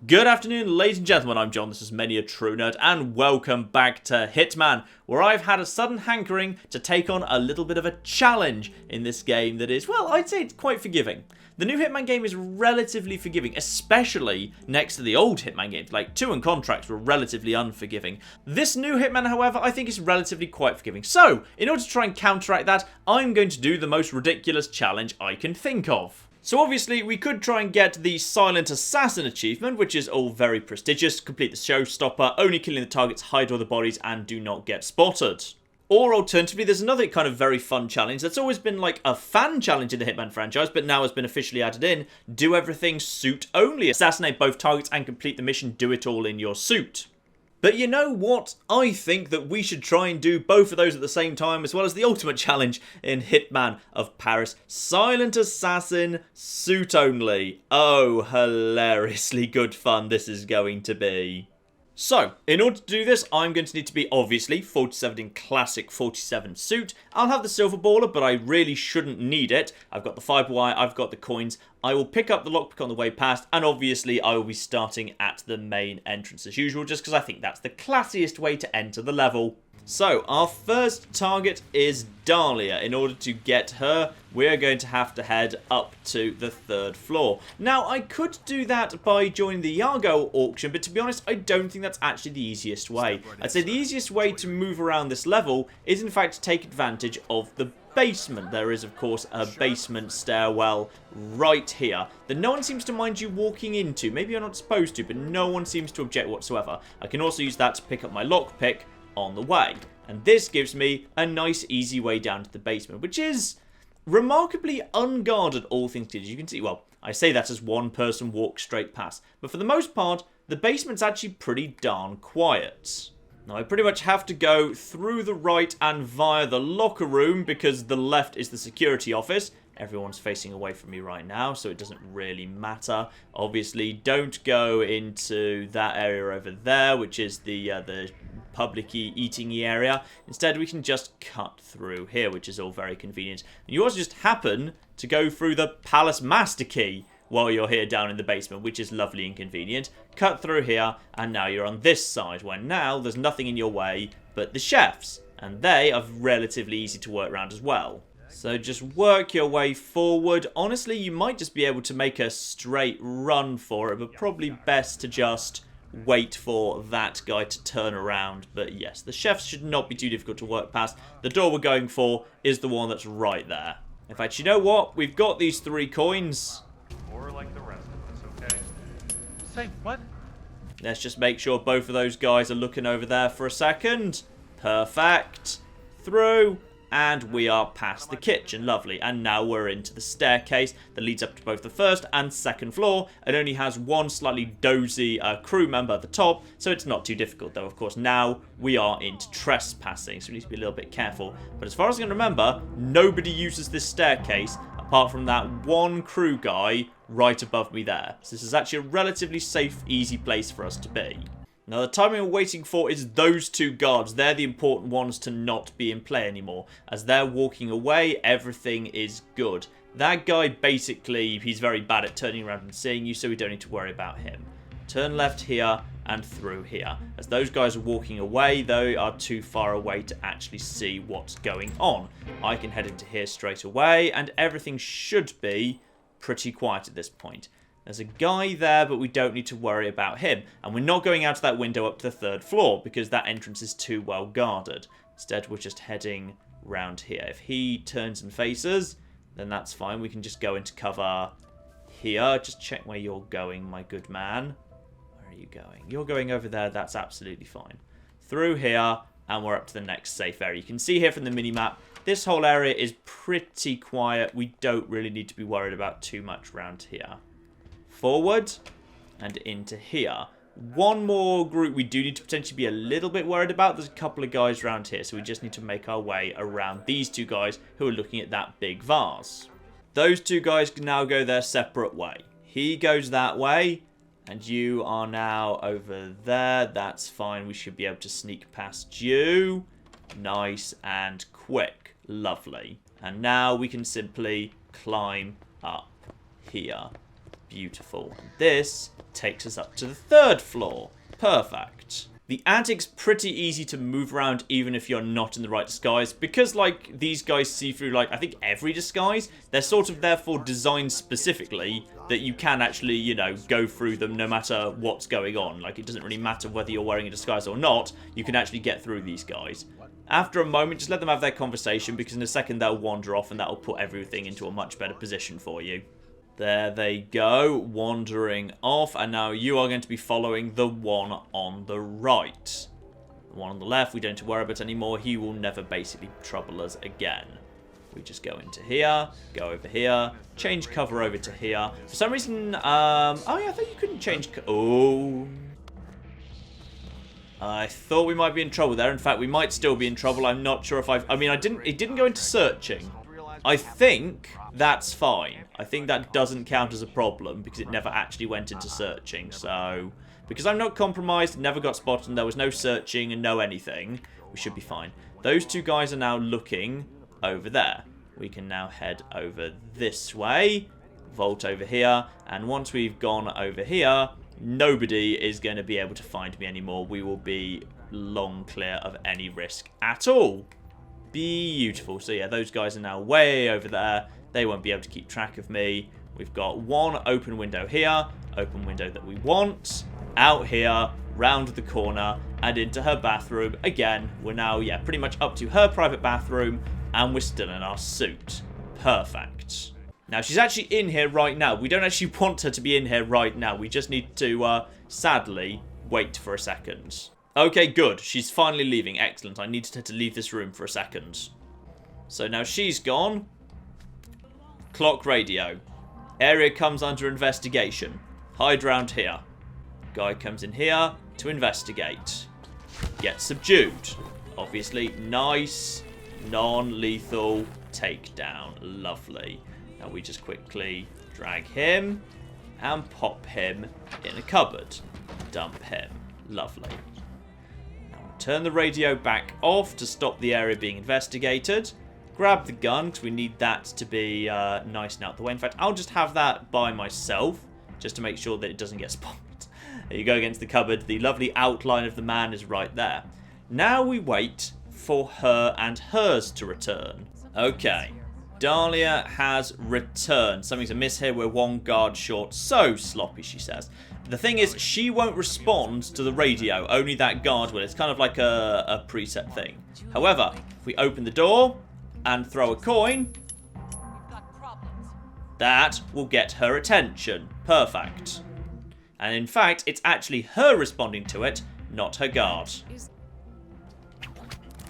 Good afternoon, ladies and gentlemen, I'm John, this is Many a True Nerd, and welcome back to Hitman, where I've had a sudden hankering to take on a little bit of a challenge in this game that is, well, I'd say it's quite forgiving. The new Hitman game is relatively forgiving, especially next to the old Hitman games, like 2 and Contracts were relatively unforgiving. This new Hitman, however, I think is relatively quite forgiving. So, in order to try and counteract that, I'm going to do the most ridiculous challenge I can think of. So obviously, we could try and get the Silent Assassin achievement, which is all very prestigious. Complete the showstopper, only killing the targets, hide all the bodies, and do not get spotted. Or alternatively, there's another kind of very fun challenge that's always been like a fan challenge in the Hitman franchise, but now has been officially added in. Do everything suit only. Assassinate both targets and complete the mission, do it all in your suit. But you know what? I think that we should try and do both of those at the same time, as well as the ultimate challenge in Hitman of Paris. Silent Assassin, suit only. Oh, hilariously good fun this is going to be. So, in order to do this, I'm going to need to be, obviously, 47 in classic 47 suit. I'll have the silver baller, but I really shouldn't need it. I've got the fiber wire, I've got the coins. I will pick up the lockpick on the way past, and obviously I will be starting at the main entrance as usual, just because I think that's the classiest way to enter the level. So, our first target is Dahlia. In order to get her, we're going to have to head up to the 3rd floor. Now, I could do that by joining the Yargo auction, but to be honest, I don't think that's actually the easiest way. I'd say the easiest way to move around this level is, in fact, to take advantage of the basement. There is, of course, a basement stairwell right here that no one seems to mind you walking into. Maybe you're not supposed to, but no one seems to object whatsoever. I can also use that to pick up my lockpick on the way, and this gives me a nice easy way down to the basement, which is remarkably unguarded, all things considered. You can see, well, I say that as one person walks straight past, but for the most part the basement's actually pretty darn quiet. Now I pretty much have to go through the right and via the locker room, because the left is the security office. Everyone's facing away from me right now, so it doesn't really matter. Obviously, don't go into that area over there, which is the public-y, eating-y area. Instead, we can just cut through here, which is all very convenient. And you also just happen to go through the Palace Master Key while you're here down in the basement, which is lovely and convenient. Cut through here, and now you're on this side, where now there's nothing in your way but the chefs. And they are relatively easy to work around as well. So just work your way forward. Honestly, you might just be able to make a straight run for it, but probably best to just wait for that guy to turn around. But yes, the chefs should not be too difficult to work past. The door we're going for is the one that's right there. In fact, you know what? We've got these 3 coins. Or like the rest of us, okay? Say what? Let's just make sure both of those guys are looking over there for a second. Perfect. Through. And we are past the kitchen. Lovely. And now we're into the staircase that leads up to both the 1st and 2nd floor. It only has one slightly dozy crew member at the top, so it's not too difficult, though. Of course, now we are into trespassing, so we need to be a little bit careful. But as far as I can remember, nobody uses this staircase apart from that one crew guy right above me there. So this is actually a relatively safe, easy place for us to be. Now, the timing we're waiting for is those 2 guards. They're the important ones to not be in play anymore. As they're walking away, everything is good. That guy, basically, he's very bad at turning around and seeing you, so we don't need to worry about him. Turn left here and through here. As those guys are walking away, they are too far away to actually see what's going on. I can head into here straight away, and everything should be pretty quiet at this point. There's a guy there, but we don't need to worry about him. And we're not going out of that window up to the 3rd floor, because that entrance is too well guarded. Instead, we're just heading round here. If he turns and faces, then that's fine. We can just go into cover here. Just check where you're going, my good man. Where are you going? You're going over there. That's absolutely fine. Through here, and we're up to the next safe area. You can see here from the minimap, this whole area is pretty quiet. We don't really need to be worried about too much around here. Forward and into here. One more group we do need to potentially be a little bit worried about. There's a couple of guys around here, so we just need to make our way around these 2 guys who are looking at that big vase. Those 2 guys can now go their separate way. He goes that way, and you are now over there. That's fine. We should be able to sneak past you. Nice and quick. Lovely. And now we can simply climb up here. Beautiful. And this takes us up to the 3rd floor. Perfect. The attic's pretty easy to move around even if you're not in the right disguise, because, like, these guys see through, like, I think every disguise. They're sort of therefore designed specifically that you can actually, you know, go through them no matter what's going on. Like, it doesn't really matter whether you're wearing a disguise or not, you can actually get through these guys. After a moment, just let them have their conversation, because in a second they'll wander off and that'll put everything into a much better position for you. There they go, wandering off, and now you are going to be following the one on the right. The one on the left, we don't have to worry about anymore. He will never basically trouble us again. We just go into here, go over here, change cover over to here. For some reason, oh yeah, I thought you couldn't change oh. I thought we might be in trouble there. In fact, we might still be in trouble. I'm not sure if it didn't go into searching. I think that's fine. I think that doesn't count as a problem because it never actually went into searching. So, because I'm not compromised, never got spotted, and there was no searching and no anything, we should be fine. Those two guys are now looking over there. We can now head over this way, vault over here, and once we've gone over here, nobody is going to be able to find me anymore. We will be long clear of any risk at all. Beautiful. So yeah, those guys are now way over there. They won't be able to keep track of me. We've got one open window here, open window that we want, out here, round the corner, and into her bathroom. Again, we're now, yeah, pretty much up to her private bathroom, and we're still in our suit. Perfect. Now, she's actually in here right now. We don't actually want her to be in here right now. We just need to, sadly, wait for a second. Okay, good. She's finally leaving. Excellent. I needed her to leave this room for a second. So now she's gone. Clock radio. Area comes under investigation. Hide round here. Guy comes in here to investigate. Get subdued. Obviously, nice, non-lethal takedown. Lovely. Now we just quickly drag him and pop him in a cupboard. Dump him. Lovely. Turn the radio back off to stop the area being investigated. Grab the gun, because we need that to be nice and out the way. In fact, I'll just have that by myself, just to make sure that it doesn't get spotted. There you go, against the cupboard. The lovely outline of the man is right there. Now we wait for her and hers to return. Okay. Dahlia has returned. Something's amiss here. We're one guard short. So sloppy, she says. The thing is, she won't respond to the radio. Only that guard will. It's kind of like a preset thing. However, if we open the door and throw a coin, that will get her attention. Perfect. And in fact, it's actually her responding to it, not her guard.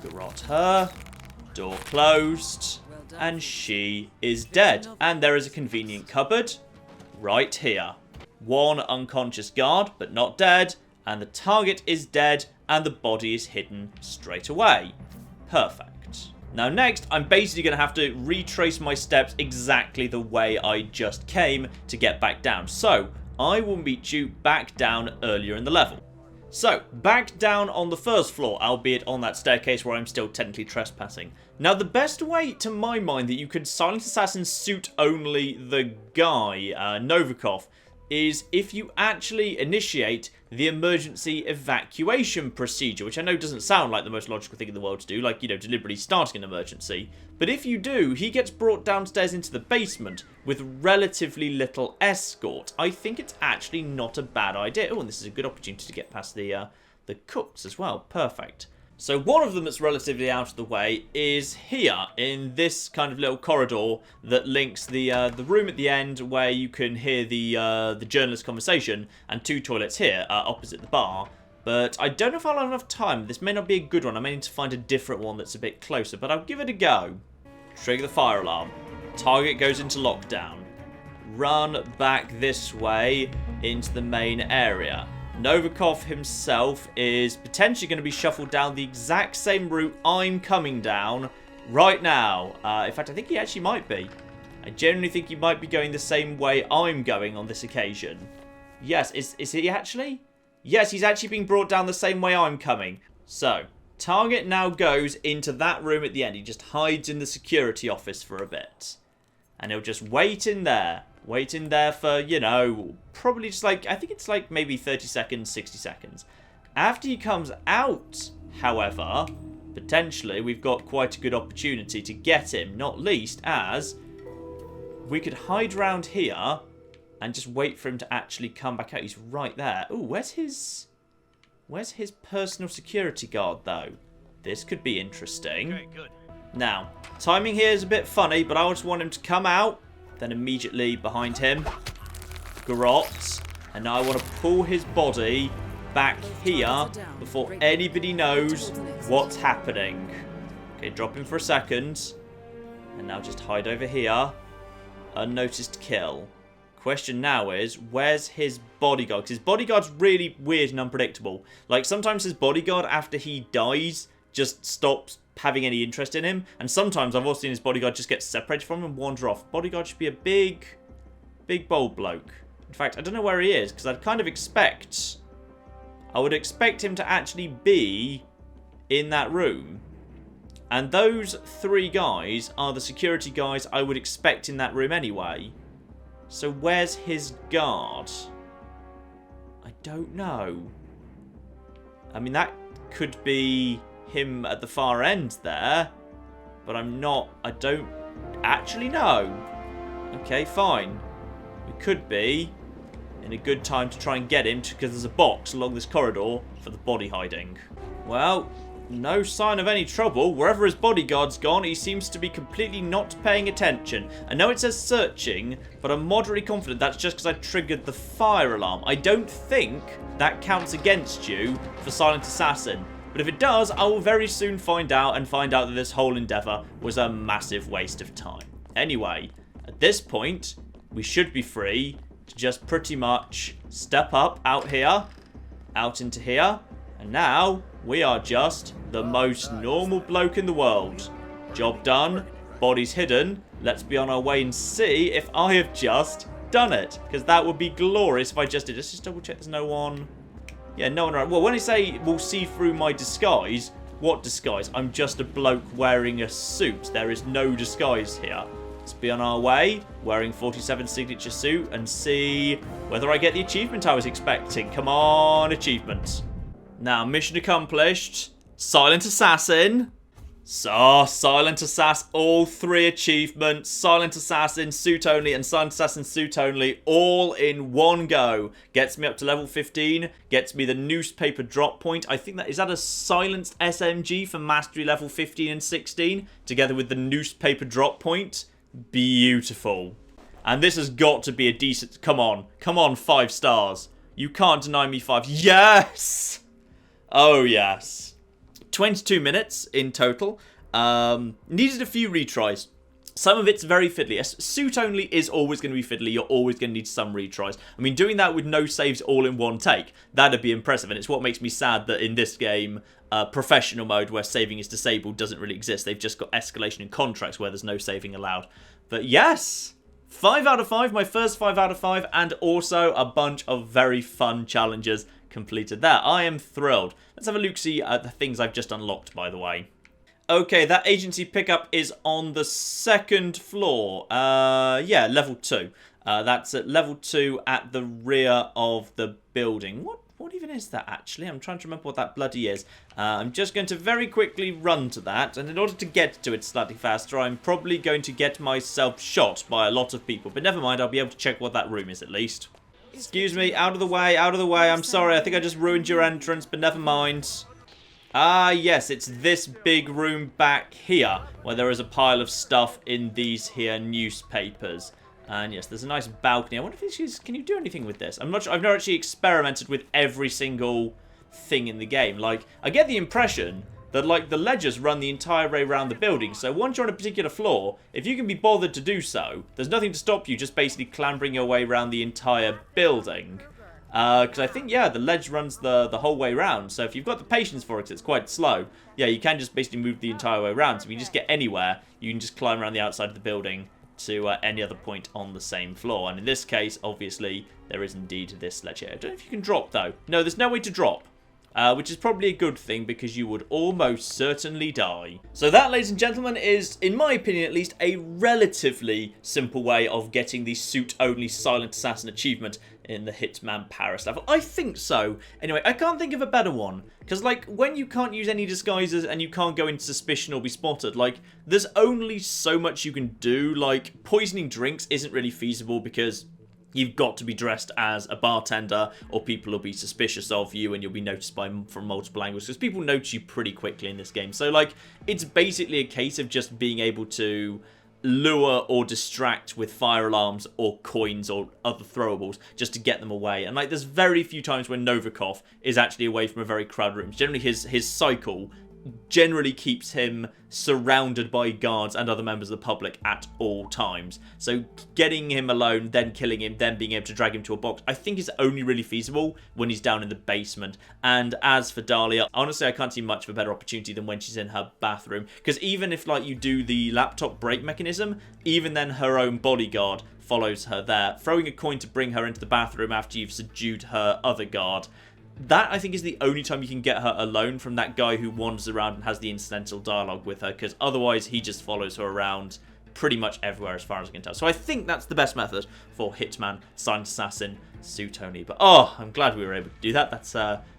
Garrot her. Door closed. And she is dead. And there is a convenient cupboard right here. One unconscious guard, but not dead. And the target is dead, and the body is hidden straight away. Perfect. Now next, I'm basically going to have to retrace my steps exactly the way I just came to get back down. So, I will meet you back down earlier in the level. So, back down on the 1st floor, albeit on that staircase where I'm still technically trespassing. Now, the best way, to my mind, that you could silent assassin suit only the guy, Novikov, is if you actually initiate the emergency evacuation procedure, which I know doesn't sound like the most logical thing in the world to do, like, you know, deliberately starting an emergency. But if you do, he gets brought downstairs into the basement with relatively little escort. I think it's actually not a bad idea. Oh, and this is a good opportunity to get past the cooks as well. Perfect. So one of them that's relatively out of the way is here in this kind of little corridor that links the room at the end where you can hear the journalist conversation, and 2 toilets here opposite the bar. But I don't know if I'll have enough time. This may not be a good one. I may need to find a different one that's a bit closer, but I'll give it a go. Trigger the fire alarm. Target goes into lockdown. Run back this way into the main area. Novikov himself is potentially going to be shuffled down the exact same route I'm coming down right now. In fact, I think he actually might be. I genuinely think he might be going the same way I'm going on this occasion. Yes, is he actually? Yes, he's actually being brought down the same way I'm coming. So, target now goes into that room at the end. He just hides in the security office for a bit. And he'll just wait in there. Waiting there for, you know, probably just like, I think it's like maybe 30 seconds, 60 seconds. After he comes out, however, potentially we've got quite a good opportunity to get him. Not least as we could hide around here and just wait for him to actually come back out. He's right there. Ooh, where's his personal security guard, though? This could be interesting. Okay, good. Now, timing here is a bit funny, but I just want him to come out, then immediately behind him, garrot, and now I want to pull his body back here before anybody knows what's happening. Okay, drop him for a second, and now just hide over here. Unnoticed kill. Question now is, where's his bodyguard? Because his bodyguard's really weird and unpredictable. Like, sometimes his bodyguard, after he dies, just stops having any interest in him. And sometimes I've also seen his bodyguard just get separated from him and wander off. Bodyguard should be a big, bold bloke. In fact, I don't know where he is, because I'd kind of expect... I would expect him to actually be in that room. And those 3 guys are the security guys I would expect in that room anyway. So where's his guard? I don't know. I mean, that could be him at the far end there. But I don't actually know. Okay, fine. We could be in a good time to try and get him, because there's a box along this corridor for the body hiding. Well, no sign of any trouble. Wherever his bodyguard's gone, he seems to be completely not paying attention. I know it says searching, but I'm moderately confident that's just because I triggered the fire alarm. I don't think that counts against you for Silent Assassin. But if it does, I will very soon find out that this whole endeavour was a massive waste of time. Anyway, at this point, we should be free to just pretty much step up out here, out into here, and now we are just the most normal bloke in the world. Job done, body's hidden. Let's be on our way and see if I have just done it, because that would be glorious if I just did. Let's just double check there's no one. Yeah, no one around. Well, when I say we'll see through my disguise, what disguise? I'm just a bloke wearing a suit. There is no disguise here. Let's be on our way, wearing 47 signature suit, and see whether I get the achievement I was expecting. Come on, achievement. Now, mission accomplished. Silent Assassin. So, Silent Assassin, all 3 achievements. Silent Assassin, suit only, and Silent Assassin, suit only, all in one go. Gets me up to level 15, gets me the newspaper drop point. I think is that a silenced SMG for mastery level 15 and 16, together with the newspaper drop point. Beautiful. And this has got to be a decent... Come on, 5 stars. You can't deny me 5. Yes! Oh, yes. 22 minutes in total. Needed a few retries. Some of it's very fiddly. Suit only is always going to be fiddly. You're always going to need some retries. I mean, doing that with no saves all in one take, that'd be impressive. And it's what makes me sad that in this game, professional mode, where saving is disabled, doesn't really exist. They've just got escalation in contracts where there's no saving allowed. But yes, 5 out of 5, my first 5 out of 5, and also a bunch of very fun challenges completed there. I am thrilled. Let's have a look-see at the things I've just unlocked, by the way. Okay, that agency pickup is on the 2nd floor. Yeah, level 2. That's at level 2 at the rear of the building. What even is that, actually? I'm trying to remember what that bloody is. I'm just going to very quickly run to that, and in order to get to it slightly faster, I'm probably going to get myself shot by a lot of people. But never mind, I'll be able to check what that room is at least. Excuse me, out of the way, I'm sorry, I think I just ruined your entrance, but never mind. Ah, yes, it's this big room back here, where there is a pile of stuff in these here newspapers. And yes, there's a nice balcony. I wonder if can you do anything with this? I'm not sure. I've never actually experimented with every single thing in the game. Like, I get the impression that, like, the ledgers run the entire way around the building. So once you're on a particular floor, if you can be bothered to do so, there's nothing to stop you just basically clambering your way around the entire building. Because I think, yeah, the ledge runs the whole way around. So if you've got the patience for it, 'cause it's quite slow, yeah, you can just basically move the entire way around. So if you just get anywhere, you can just climb around the outside of the building to any other point on the same floor. And in this case, obviously, there is indeed this ledge here. I don't know if you can drop, though. No, there's no way to drop. which is probably a good thing because you would almost certainly die. So that, ladies and gentlemen, is, in my opinion at least, a relatively simple way of getting the suit-only Silent Assassin achievement in the Hitman Paris level. I think so. Anyway, I can't think of a better one. Because, like, when you can't use any disguises and you can't go into suspicion or be spotted, like, there's only so much you can do. Like, poisoning drinks isn't really feasible because you've got to be dressed as a bartender or people will be suspicious of you and you'll be noticed from multiple angles because people notice you pretty quickly in this game. So, like, it's basically a case of just being able to lure or distract with fire alarms or coins or other throwables just to get them away. And, like, there's very few times when Novikov is actually away from a very crowded room. Generally, his cycle generally keeps him surrounded by guards and other members of the public at all times. So getting him alone, then killing him, then being able to drag him to a box, I think is only really feasible when he's down in the basement. And as for Dahlia, honestly, I can't see much of a better opportunity than when she's in her bathroom. Because even if, like, you do the laptop brake mechanism, even then her own bodyguard follows her there. Throwing a coin to bring her into the bathroom after you've subdued her other guard, that, I think, is the only time you can get her alone from that guy who wanders around and has the incidental dialogue with her, because otherwise he just follows her around pretty much everywhere as far as I can tell. So I think that's the best method for Hitman, Silent Assassin, suit only. But, oh, I'm glad we were able to do that.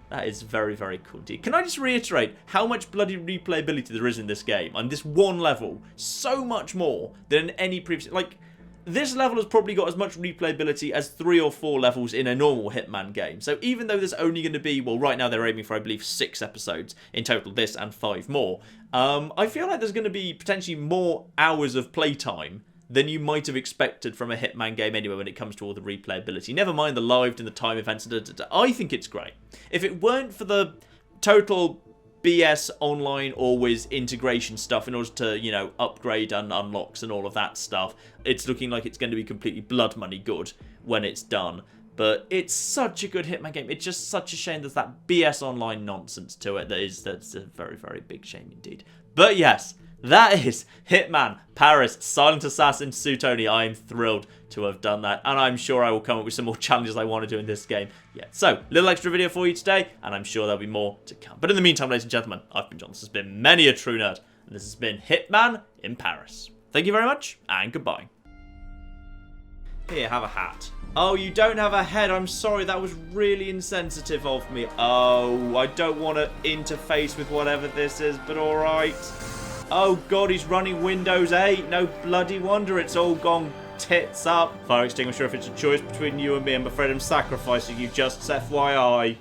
That is very, very cool indeed. Can I just reiterate how much bloody replayability there is in this game? On this one level, so much more than any previous... Like, this level has probably got as much replayability as 3 or 4 levels in a normal Hitman game. So even though there's only going to be, well, right now they're aiming for, I believe, 6 episodes in total, this and 5 more. I feel like there's going to be potentially more hours of playtime than you might have expected from a Hitman game anyway when it comes to all the replayability. Never mind the live and the time events. I think it's great. If it weren't for the total BS online always integration stuff in order to, you know, upgrade and unlocks and all of that stuff, it's looking like it's going to be completely blood money good when it's done. But it's such a good Hitman game. It's just such a shame there's that BS online nonsense to it. That's a very, very big shame indeed. But yes, that is Hitman Paris Silent Assassin suit only. I am thrilled to have done that, and I'm sure I will come up with some more challenges I want to do in this game. Yeah, so little extra video for you today, and I'm sure there'll be more to come. But in the meantime, ladies and gentlemen, I've been John. This has been many a true nerd, and this has been Hitman in Paris. Thank you very much, and goodbye. Here, have a hat. Oh, you don't have a head. I'm sorry, that was really insensitive of me. Oh, I don't want to interface with whatever this is, but alright. Oh god, he's running Windows 8. No bloody wonder it's all gone tits up. Fire extinguisher, if it's a choice between you and me, I'm afraid I'm sacrificing you, just FYI.